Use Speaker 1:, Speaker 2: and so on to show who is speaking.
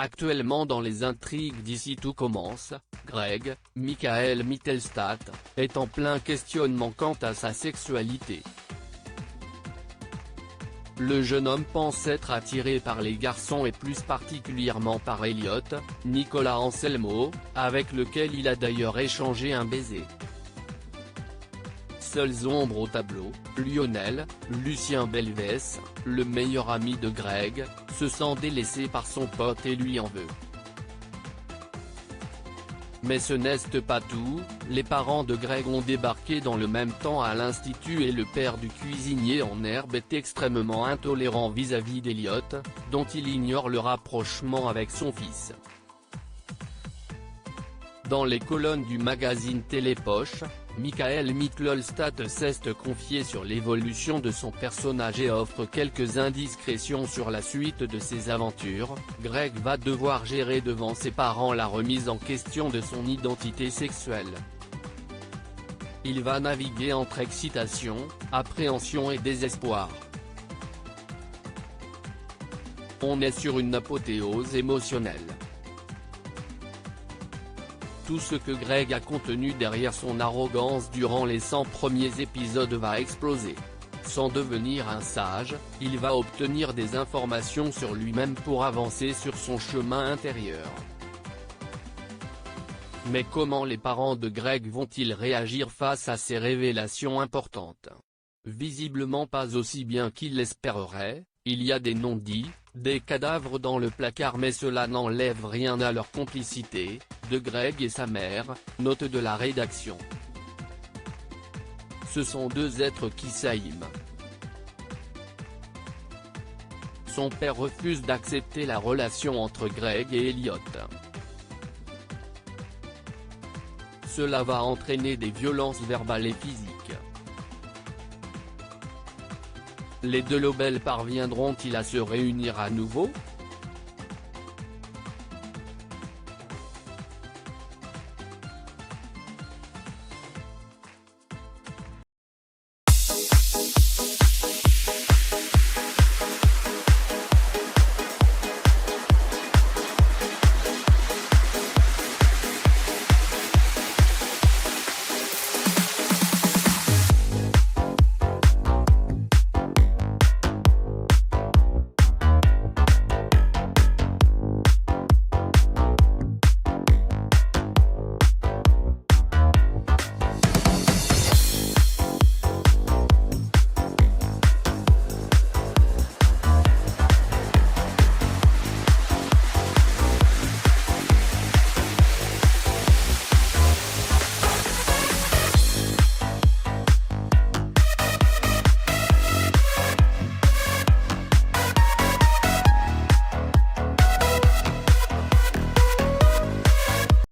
Speaker 1: Actuellement dans les intrigues d'Ici tout commence, Greg, Michael Mittelstadt, est en plein questionnement quant à sa sexualité. Le jeune homme pense être attiré par les garçons et plus particulièrement par Elliot, Nicolas Anselmo, avec lequel il a d'ailleurs échangé un baiser. Seules ombres au tableau, Lionel, Lucien Belvès, le meilleur ami de Greg, se sent délaissé par son pote et lui en veut. Mais ce n'est pas tout, les parents de Greg ont débarqué dans le même temps à l'institut et le père du cuisinier en herbe est extrêmement intolérant vis-à-vis d'Elliot, dont il ignore le rapprochement avec son fils. Dans les colonnes du magazine Télépoche, Michael Mittelstadt s'est confié sur l'évolution de son personnage et offre quelques indiscrétions sur la suite de ses aventures. Greg va devoir gérer devant ses parents la remise en question de son identité sexuelle. Il va naviguer entre excitation, appréhension et désespoir. On est sur une apothéose émotionnelle. Tout ce que Greg a contenu derrière son arrogance durant les 100 premiers épisodes va exploser. Sans devenir un sage, il va obtenir des informations sur lui-même pour avancer sur son chemin intérieur. Mais comment les parents de Greg vont-ils réagir face à ces révélations importantes? Visiblement pas aussi bien qu'ils l'espéreraient. Il y a des non-dits, des cadavres dans le placard mais cela n'enlève rien à leur complicité, de Greg et sa mère, note de la rédaction. Ce sont deux êtres qui s'aiment. Son père refuse d'accepter la relation entre Greg et Elliot. Cela va entraîner des violences verbales et physiques. Les deux Lobel parviendront-ils à se réunir à nouveau?